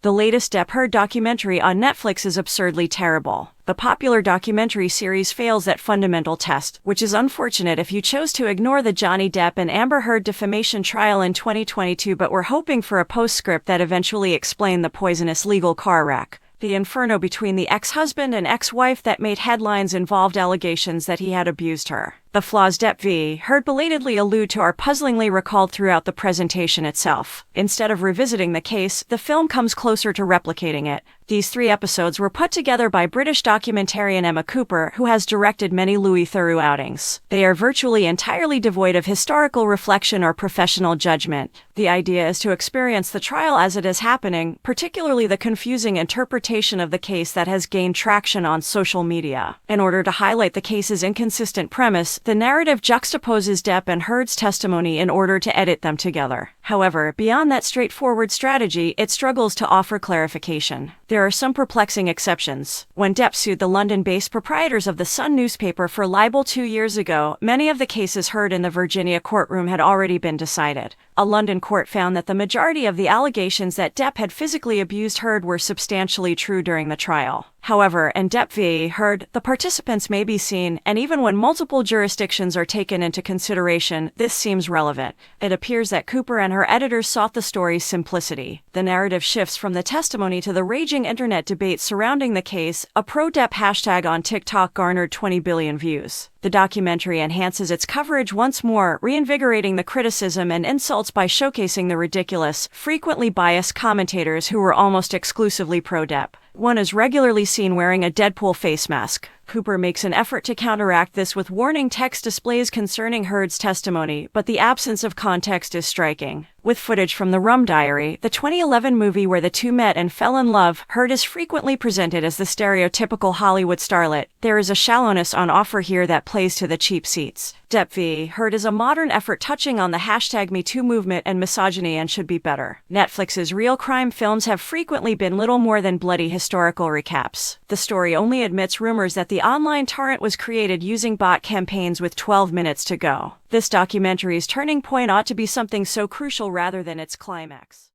The latest Depp Heard documentary on Netflix is absurdly terrible. The popular documentary series fails that fundamental test, which is unfortunate if you chose to ignore the Johnny Depp and Amber Heard defamation trial in 2022 but were hoping for a postscript that eventually explained the poisonous legal car wreck. The inferno between the ex-husband and ex-wife that made headlines involved allegations that he had abused her. The flaws Depp v. Heard belatedly allude to are puzzlingly recalled throughout the presentation itself. Instead of revisiting the case, the film comes closer to replicating it. These 3 episodes were put together by British documentarian Emma Cooper, who has directed many Louis Theroux outings. They are virtually entirely devoid of historical reflection or professional judgment. The idea is to experience the trial as it is happening, particularly the confusing interpretation of the case that has gained traction on social media. In order to highlight the case's inconsistent premise, the narrative juxtaposes Depp and Heard's testimony in order to edit them together. However, beyond that straightforward strategy, it struggles to offer clarification. There are some perplexing exceptions. When Depp sued the London-based proprietors of the Sun newspaper for libel 2 years ago, many of the cases heard in the Virginia courtroom had already been decided. A London court found that the majority of the allegations that Depp had physically abused Heard were substantially true during the trial. However, in Depp v. Heard, the participants may be seen, and even when multiple jurisdictions are taken into consideration, this seems relevant. It appears that Cooper and her editors sought the story's simplicity. The narrative shifts from the testimony to the raging internet debate surrounding the case. A pro-Depp hashtag on TikTok garnered 20 billion views. The documentary enhances its coverage once more, reinvigorating the criticism and insults by showcasing the ridiculous, frequently biased commentators who were almost exclusively pro-Depp. One is regularly seen wearing a Deadpool face mask. Cooper makes an effort to counteract this with warning text displays concerning Heard's testimony, but the absence of context is striking. With footage from The Rum Diary, the 2011 movie where the two met and fell in love, Heard is frequently presented as the stereotypical Hollywood starlet. There is a shallowness on offer here that plays to the cheap seats. Depp v. Heard is a modern effort touching on the #MeToo movement and misogyny and should be better. Netflix's real crime films have frequently been little more than bloody historical recaps. The story only admits rumors that the online torrent was created using bot campaigns with 12 minutes to go. This documentary's turning point ought to be something so crucial rather than its climax.